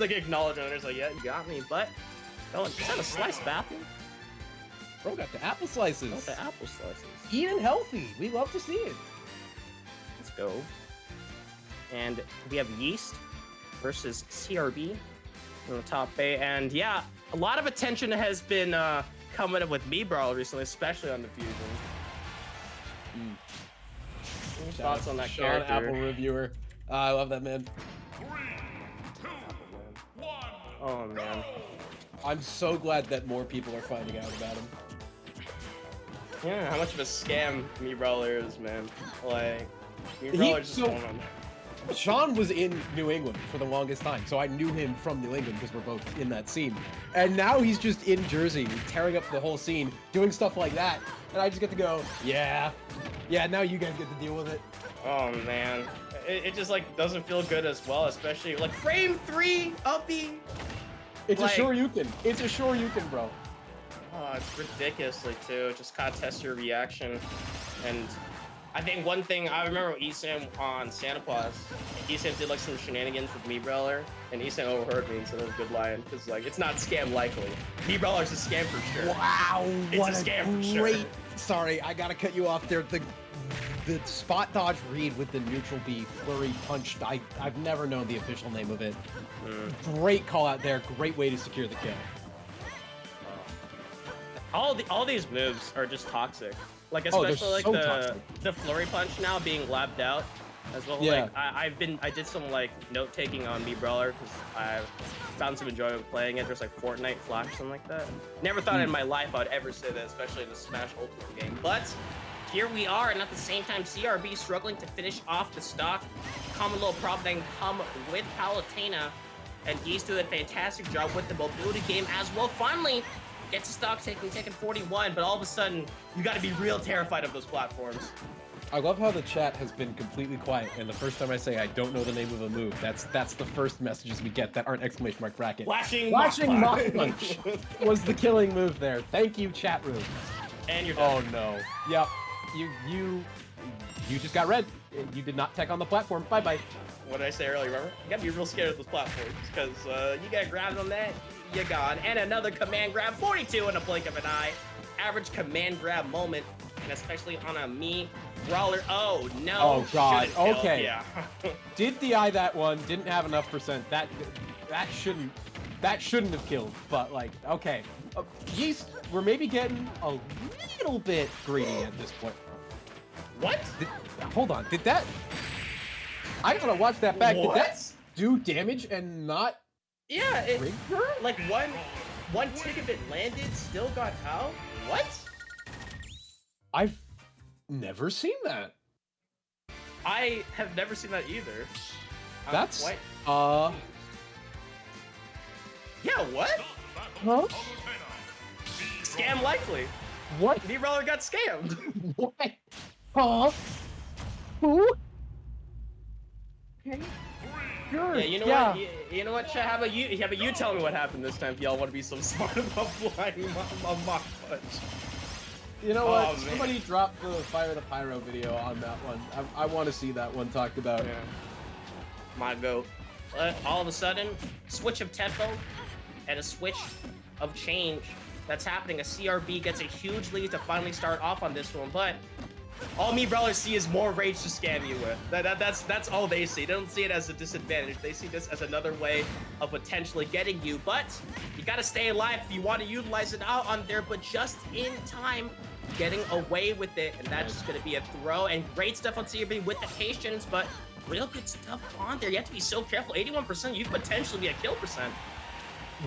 like acknowledge owners like, yeah, you got me, but oh, is that a sliced apple? Bro got the apple slices. Got the apple slices. Eating healthy. We love to see it. Let's go. And we have Yeast versus CRB in the top bay. And yeah, a lot of attention has been coming up with me, Brawler, recently, especially on the Fusion. Any thoughts on that Sean character? Apple reviewer. I love that man. 3, 2, 1. Oh man. I'm so glad that more people are finding out about him. Yeah, how much of a scam me Brawler is, man. Like, me Brawler's just going on. Sean was in New England for the longest time, so I knew him from New England because we're both in that scene. And now he's just in Jersey, tearing up the whole scene, doing stuff like that. And I just get to go, yeah, now you guys get to deal with it. Oh man. It just like doesn't feel good as well, especially like frame 3 of the... It's like, a sure you can. It's a sure you can, bro. Oh, it's ridiculously too. Just kind of test your reaction. And I think one thing I remember Esam on Santa Claus, Esam did like some shenanigans with me Brawler, and Esam overheard me and said it was a good line because like it's not scam likely. Me Brawler's a scam for sure. Wow, It's what a scam for great. sure. Sorry, I gotta cut you off there. The spot dodge read with the neutral B flurry punch. I've never known the official name of it. Great call out there. Great way to secure the kill. All these moves are just toxic. Like Oh, especially like so toxic. the flurry punch now being labbed out as well. Yeah. Like I did some like note taking on me Brawler because I found some enjoyment playing it. There's like Fortnite Flash something like that. Never thought in my life I'd ever say that, especially in the Smash Ultimate game. But here we are, and at the same time, CRB struggling to finish off the stock. Common little problem then come with Palutena, and Yeast doing a fantastic job with the mobility game as well. Finally, gets a stock taking 41, but all of a sudden, you got to be real terrified of those platforms. I love how the chat has been completely quiet, and the first time I say I don't know the name of a move, that's the first messages we get that aren't exclamation mark bracket. Flashing Mach Punch was the killing move there. Thank you, chat room. And you're done. Oh no. Yep. You just got red. You did not tech on the platform. Bye bye. What did I say earlier, remember? You gotta be real scared of those platforms, because you get grabbed on that, you're gone. And another command grab, 42 in a blink of an eye. Average command grab moment, and especially on a me Brawler. Oh no. Oh god. Should've killed. Okay. Yeah. Did DI that one, didn't have enough percent. That shouldn't have killed, but like, okay. Yeast, we're maybe getting a little bit greedy at this point. What? Hold on, did that... I gotta watch that back. What? Did that do damage and not... Yeah, it, rig her? like one tick of it landed, still got out? What? I've never seen that. I have never seen that either. That's... Yeah, what? Huh? Scam likely. What? Me Brawler got scammed. What? Huh? Who? Okay. Sure. Yeah, you know what? You know what? Chat? How about you tell me what happened this time if y'all want to be so smart about blinding my Mach Punch. You know what? Oh, man. Somebody dropped the Fire the Pyro video on that one. I want to see that one talked about. Yeah. My go. All of a sudden, switch of tempo and a switch of change that's happening. A CRB gets a huge lead to finally start off on this one, but all me Brawlers see is more rage to scam you with. That's all they see. They don't see it as a disadvantage. They see this as another way of potentially getting you, but you gotta stay alive if you want to utilize it out on there, but just in time, getting away with it, and that's just gonna be a throw, and great stuff on CRB with the patience, but real good stuff on there. You have to be so careful. 81%, you could potentially be a kill percent.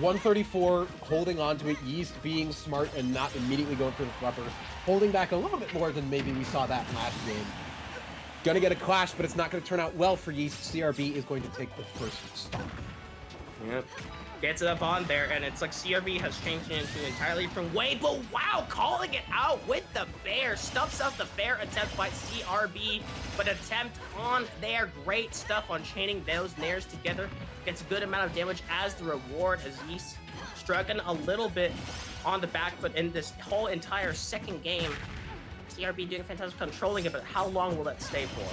134 holding on to it, Yeast being smart and not immediately going for the flipper, holding back a little bit more than maybe we saw that last game. Gonna get a clash, but it's not gonna turn out well for Yeast. CRB is going to take the first stop. Yep. Gets it up on there, and it's like CRB has changed it into an entirely different way, but wow, calling it out with the bear. Stuffs out the bear attempt by CRB, but attempt on there. Great stuff on chaining those nairs together. Gets a good amount of damage as the reward, as Yeast struggling a little bit on the back foot in this whole entire second game. CRB doing fantastic controlling it, but how long will that stay for?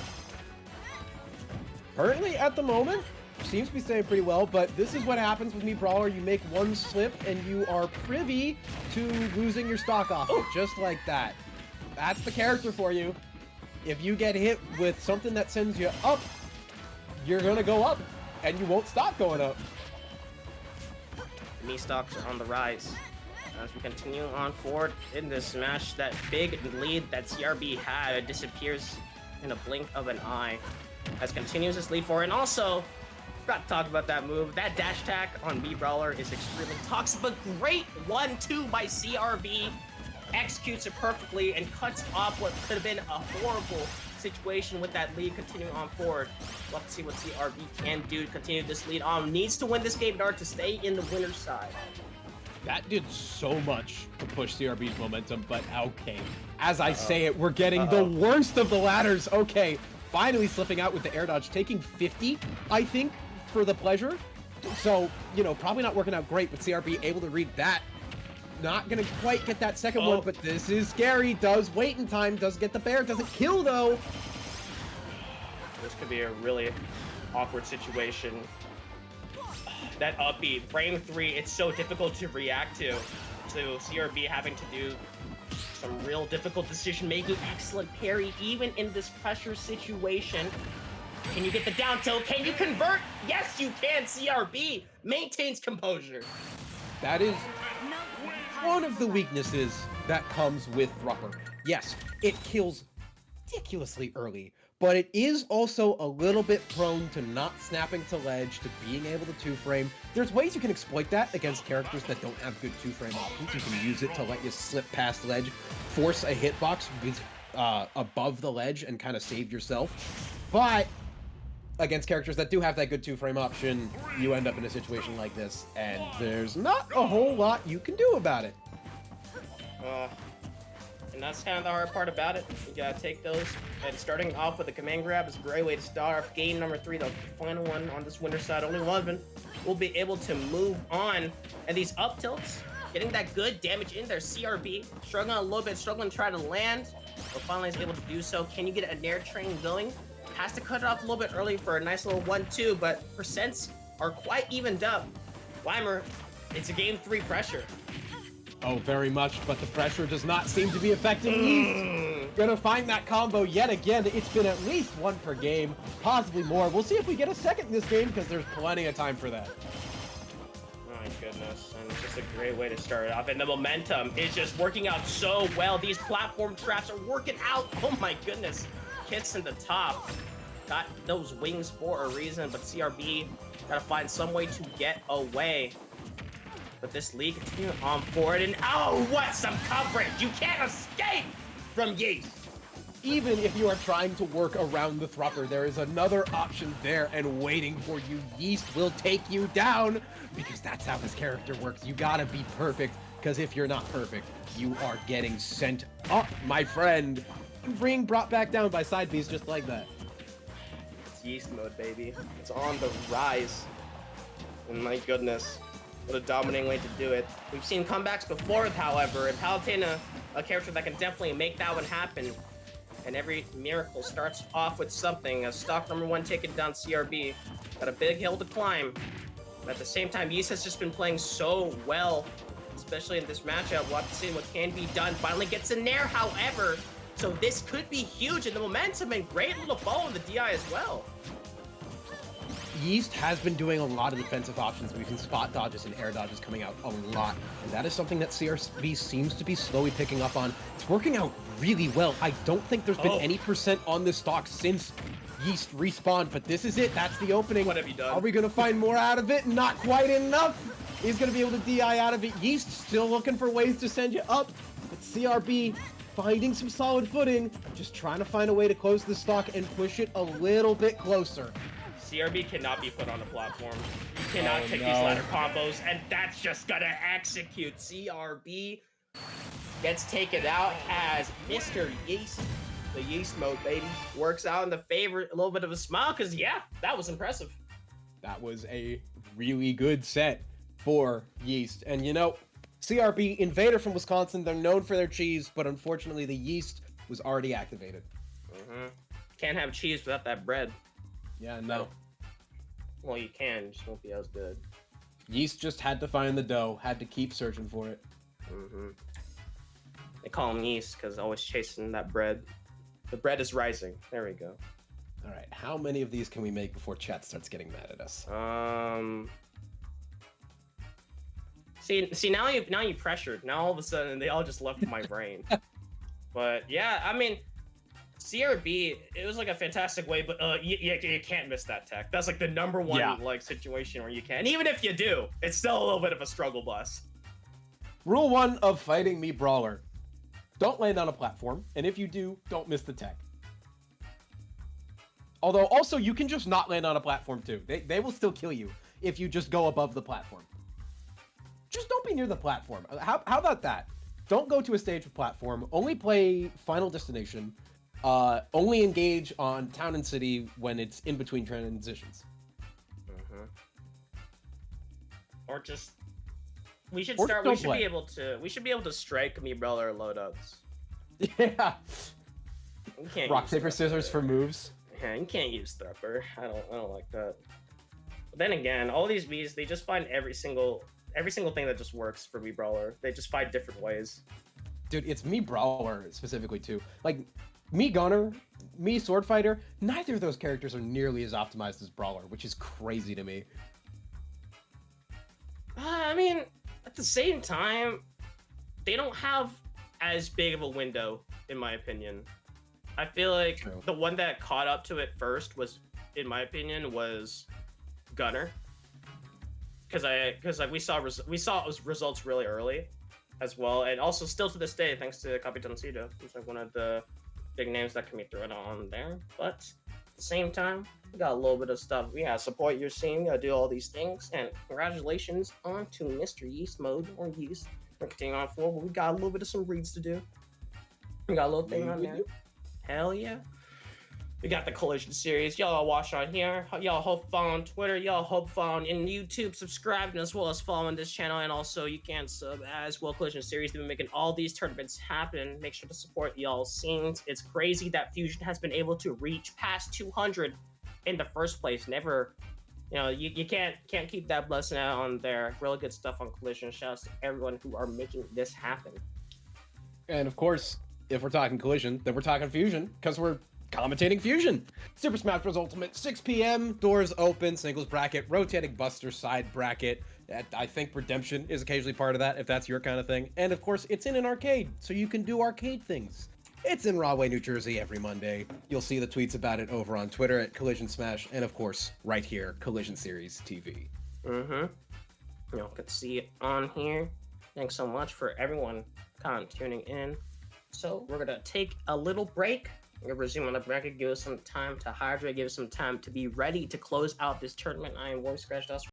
Currently, at the moment, seems to be staying pretty well, but this is what happens with me, Brawler. You make one slip, and you are privy to losing your stock off it, just like that. That's the character for you. If you get hit with something that sends you up, you're gonna go up, and you won't stop going up. Me stocks are on the rise. As we continue on forward in this match, that big lead that CRB had disappears in a blink of an eye. As continues this lead forward, and also, forgot to talk about that move. That dash attack on me Brawler is extremely toxic, but great 1-2 by CRB. Executes it perfectly and cuts off what could have been a horrible situation with that lead continuing on forward. We'll have to see what CRB can do to continue this lead on. Needs to win this game in order to stay in the winner's side. That did so much to push CRB's momentum, but okay. As I say it, we're getting the worst of the ladders. Okay, finally slipping out with the air dodge, taking 50, I think, for the pleasure. So, you know, probably not working out great, but CRB able to read that. Not gonna quite get that second one, but this is scary. Does wait in time, does get the bear, doesn't kill though. This could be a really awkward situation. That upbeat, frame 3, it's so difficult to react to. So CRB having to do some real difficult decision making. Excellent parry, even in this pressure situation. Can you get the down tilt? Can you convert? Yes, you can. CRB maintains composure. That is one of the weaknesses that comes with Thrupper. Yes, it kills ridiculously early, but it is also a little bit prone to not snapping to ledge, to being able to two-frame. There's ways you can exploit that against characters that don't have good two-frame options. You can use it to let you slip past ledge, force a hitbox with, above the ledge, and kind of save yourself. But against characters that do have that good two-frame option, you end up in a situation like this, and there's not a whole lot you can do about it. And that's kind of the hard part about it. You gotta take those, and starting off with a command grab is a great way to start off game number 3, the final one on this winner side. Only one will be able to move on, and these up tilts, getting that good damage in there. CRB struggling a little bit, struggling to try to land, but finally is able to do so. Can you get a nair train going? Has to cut it off a little bit early for a nice little 1-2, but percents are quite evened up. Weimer, it's a game 3 pressure. Oh, very much, but the pressure does not seem to be affecting Yeast. Gonna find that combo yet again. It's been at least one per game, possibly more. We'll see if we get a second in this game, because there's plenty of time for that. My goodness, and it's just a great way to start it off, and the momentum is just working out so well. These platform traps are working out. Oh my goodness. Hits in the top. Got those wings for a reason, but CRB gotta find some way to get away. But this lead continuing on forward, and oh, what some coverage! You can't escape from Yeast! Even if you are trying to work around the Thrupper, there is another option there and waiting for you. Yeast will take you down, because that's how this character works. You gotta be perfect, because if you're not perfect, you are getting sent up, my friend. Being brought back down by side Bs just like that. It's Yeast mode, baby. It's on the rise. And my goodness, what a dominating way to do it. We've seen comebacks before, however, and Palutena, a character that can definitely make that one happen. And every miracle starts off with something. A stock number 1 taking down CRB. Got a big hill to climb. But at the same time, Yeast has just been playing so well, especially in this matchup. We'll have to see what can be done. Finally gets a nair, however. So this could be huge in the momentum, and great little follow in the DI as well. Yeast has been doing a lot of defensive options. We've seen spot dodges and air dodges coming out a lot, and that is something that CRB seems to be slowly picking up on. It's working out really well. I don't think there's been any percent on this stock since Yeast respawned, but this is it. That's the opening. What have you done? Are we going to find more out of it? Not quite enough. He's going to be able to DI out of it. Yeast still looking for ways to send you up, but CRB finding some solid footing, just trying to find a way to close the stock and push it a little bit closer. CRB cannot be put on the platform. You cannot take these ladder combos, and that's just gonna execute. CRB gets taken out as Mr. Yeast. The Yeast mode, baby, works out in the favor. A little bit of a smile, because, yeah, that was impressive. That was a really good set for Yeast. And, you know, CRB, Invader from Wisconsin, they're known for their cheese, but unfortunately the Yeast was already activated. Can't have cheese without that bread. Yeah, no. Well, you can, just won't be as good. Yeast just had to find the dough, had to keep searching for it. They call him Yeast because always chasing that bread. The bread is rising. There we go. All right, how many of these can we make before chat starts getting mad at us? See now you pressured. Now all of a sudden they all just left my brain. But yeah, I mean, CRB, it was like a fantastic way, but you can't miss that tech. That's like the number one like situation where you can. And even if you do, it's still a little bit of a struggle bus. Rule 1 of fighting me Brawler. Don't land on a platform, and if you do, don't miss the tech. Although, also, you can just not land on a platform, too. They will still kill you if you just go above the platform. Just don't be near the platform. How about that? Don't go to a stage with platform. Only play Final Destination. Only engage on Town and City when it's in between transitions. Or just... We should Or start. don't We should play. be able to. We should be able to strike me Brawler loadouts. Yeah. You can't Rock, use paper, Thrupper. scissors for moves. Yeah, you can't use Thrupper. I don't like that. But then again, all these V's, they just find every single thing that just works for me Brawler. They just find different ways. Dude, it's me Brawler specifically too. Like, me Gunner, me Sword Fighter, neither of those characters are nearly as optimized as Brawler, which is crazy to me. I mean, at the same time, they don't have as big of a window, in my opinion. I feel like True. the one that caught up to it first was, in my opinion, was Gunner. Because like we saw it was results really early, as well, and also still to this day, thanks to Capitancito, he's like one of the big names that can be thrown on there. But at the same time, we got a little bit of stuff. We gotta support your scene, we gotta do all these things, and congratulations on to Mr. Yeast Mode or Yeast. We're continuing on forward, but we got a little bit of some reads to do. We got a little thing on there. Hell yeah. We got the Collision series. Y'all watch on here. Y'all hope follow on Twitter. Y'all hope follow on YouTube, subscribing as well as following this channel. And also you can sub as well. Collision series. They've been making all these tournaments happen. Make sure to support y'all's scenes. It's crazy that Fusion has been able to reach past 200 in the first place. Never, you can't keep that blessing out on there. Really good stuff on Collision. Shouts to everyone who are making this happen. And of course, if we're talking Collision, then we're talking Fusion, because we're commentating Fusion. Super Smash Bros. Ultimate, 6 p.m. Doors open, singles bracket, rotating Buster side bracket. I think Redemption is occasionally part of that, if that's your kind of thing. And of course, it's in an arcade, so you can do arcade things. It's in Rahway, New Jersey every Monday. You'll see the tweets about it over on Twitter at Collision Smash, and of course, right here, Collision Series TV. Y'all can see it on here. Thanks so much for everyone kind of tuning in. So we're gonna take a little break. We're gonna resume on the bracket, give us some time to hydrate, give us some time to be ready to close out this tournament. I am Warm Scratch Dust.